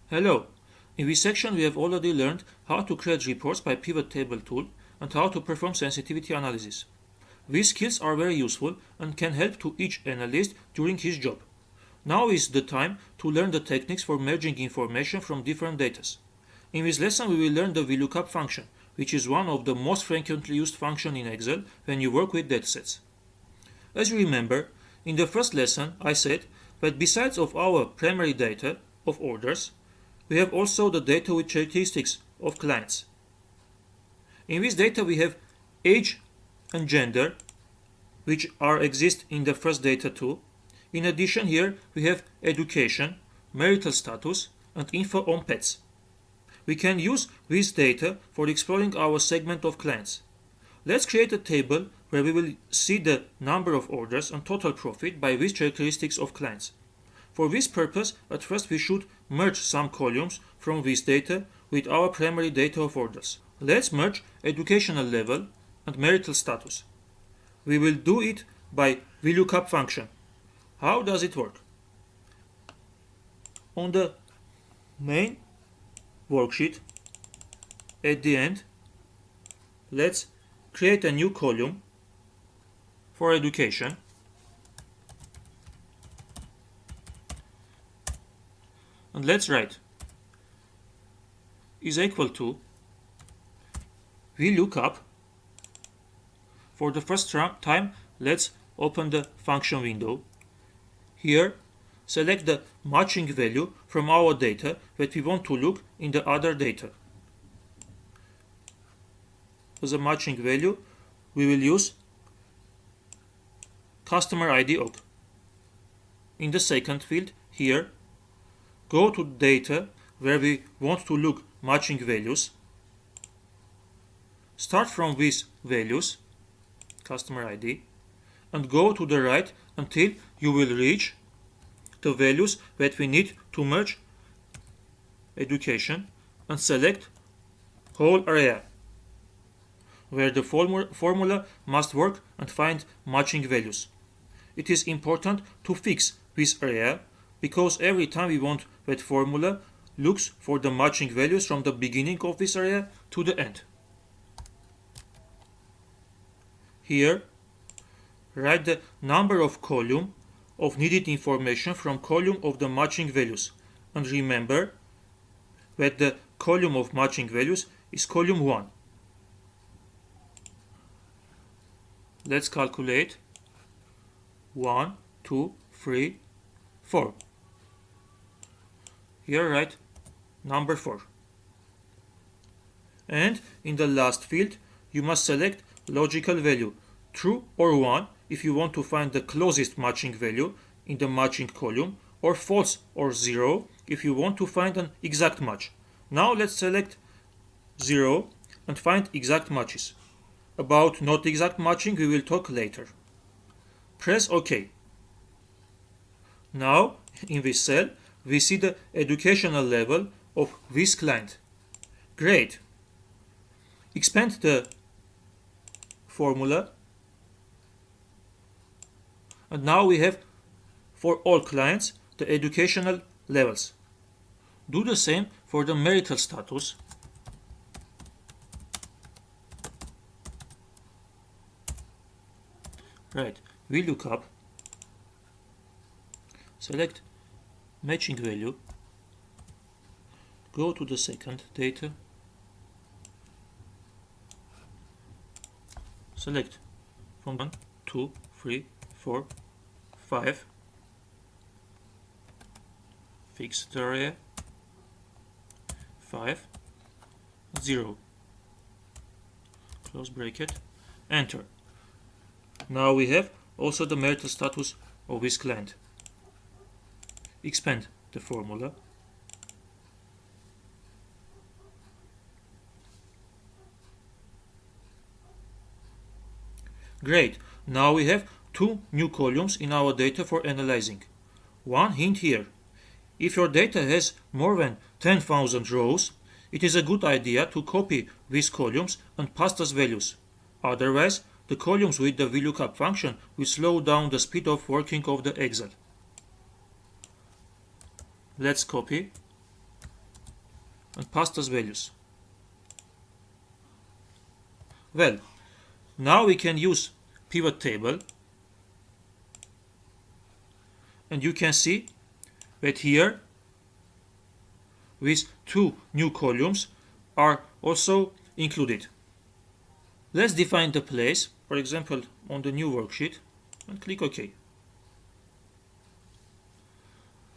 Hello! In this section we have already learned how to create reports by pivot table tool and how to perform sensitivity analysis. These skills are very useful and can help to each analyst during his job. Now is the time to learn the techniques for merging information from different data. In this lesson we will learn the Vlookup function, which is one of the most frequently used functions in Excel when you work with datasets. As you remember, in the first lesson I said that besides of our primary data of orders, we have also the data with characteristics of clients. In this data we have age and gender, which exist in the first data too. In addition, here we have education, marital status, and info on pets. We can use this data for exploring our segment of clients. Let's create a table where we will see the number of orders and total profit by these characteristics of clients. For this purpose, at first we should merge some columns from this data with our primary data of orders. Let's merge educational level and marital status. We will do it by Vlookup function. How does it work? On the main worksheet, at the end, let's create a new column for education. And let's write is equal to Vlookup. For the first time, let's open the function window. Here, select the matching value from our data that we want to look in the other data. As a matching value, we will use customer ID OG. In the second field, here, go to data where we want to look matching values. Start from these values, customer ID, and go to the right until you will reach the values that we need to merge education, and select whole area where the formula must work and find matching values. It is important to fix this area because every time we want that formula looks for the matching values from the beginning of this area to the end. Here, write the number of column of needed information from column of the matching values, and remember that the column of matching values is column 1. Let's calculate 1, 2, 3, 4. Here write number 4. And in the last field you must select logical value, true or 1 if you want to find the closest matching value in the matching column, or false or 0 if you want to find an exact match. Now let's select 0 and find exact matches. About not exact matching we will talk later. Press OK. Now in this cell we see the educational level of this client. Great. Expand the formula, and now we have for all clients the educational levels. Do the same for the marital status. Right, Vlookup, select matching value, go to the second data, select from 1, 2, 3, 4, 5, fix the area, 5, 0, close bracket, enter. Now we have also the marital status of this client. Expand the formula. Great. Now we have 2 new columns in our data for analyzing. One hint here. If your data has more than 10,000 rows, it is a good idea to copy these columns and paste as values. Otherwise, the columns with the Vlookup function will slow down the speed of working of the Excel. Let's copy and passed as values. Well, now we can use pivot table, and you can see that here with 2 new columns are also included. Let's define the place, for example on the new worksheet, and click OK.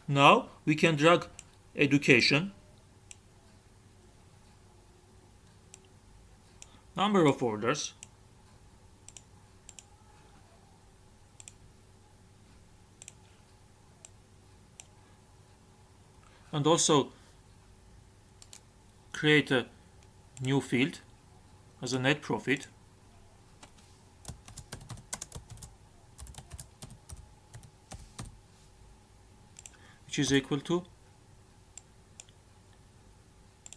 Now we can drag education, number of orders, and also create a new field as a net profit, which is equal to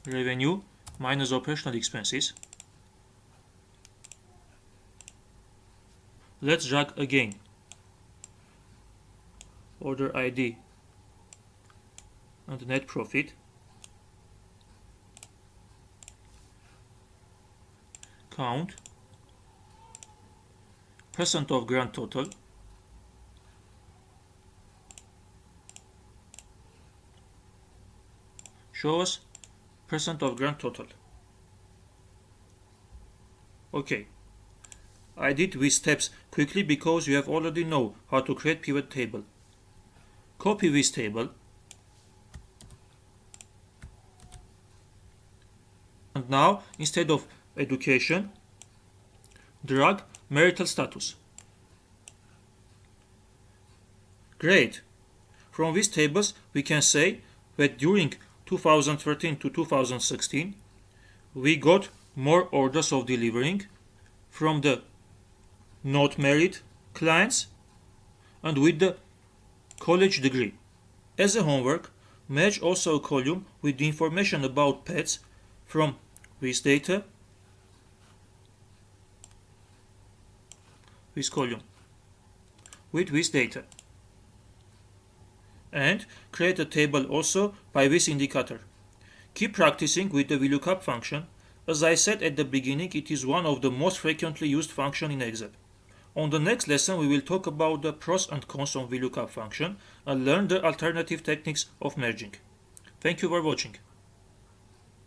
revenue minus operational expenses. Let's drag again order ID and net profit, count, percent of grand total, show us percent of grand total. Okay, I did these steps quickly because you have already know how to create pivot table. Copy this table and now instead of education, drag marital status. Great! From these tables we can say that during 2013 to 2016 we got more orders of delivering from the not married clients and with the college degree. As a homework, match also a column with the information about pets from this data, this column with this data, and create a table also by this indicator. Keep practicing with the Vlookup function. As I said at the beginning, it is one of the most frequently used functions in Excel. On the next lesson we will talk about the pros and cons of Vlookup function and learn the alternative techniques of merging. Thank you for watching.